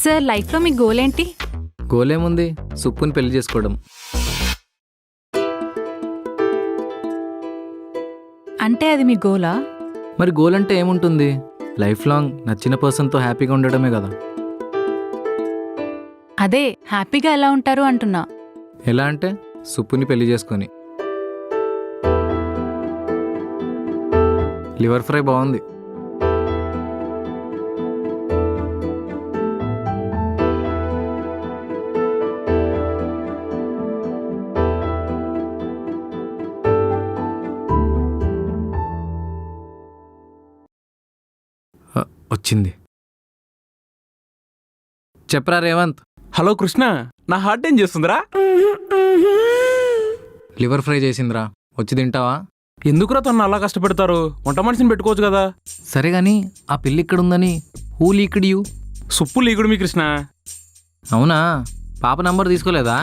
Sir లైఫ్లో మీ goal ఏంటి? Goal ఏముంది, సుప్పుని పెళ్లి చేసుకోవడం. అంటే అది మీ గోలా? మరి గోల్ అంటే ఏముంటుంది, లైఫ్ లాంగ్ నచ్చిన పర్సన్తో హ్యాపీగా ఉండడమే కదా. అదే హ్యాపీగా ఎలా ఉంటారు అంటున్నా. ఎలా అంటే సుప్పుని పెళ్లి చేసుకొని. లివర్ ఫ్రై బాగుంది. వచ్చింది. చెప్పరా రేవంత్. హలో కృష్ణ, నా హార్ట్ ఏం చేస్తుందిరా? లివర్ ఫ్రై చేసిందిరా, వచ్చి తింటావా? ఎందుకురా తను అలా కష్టపెడతారు? వంట మనిషిని పెట్టుకోవచ్చు కదా. సరే గాని ఆ పిల్లి ఇక్కడుందని హూ లీక్డ్ యూ? సుప్పు లీకుడు మీ కృష్ణ. అవునా, పాప నంబర్ తీసుకోలేదా?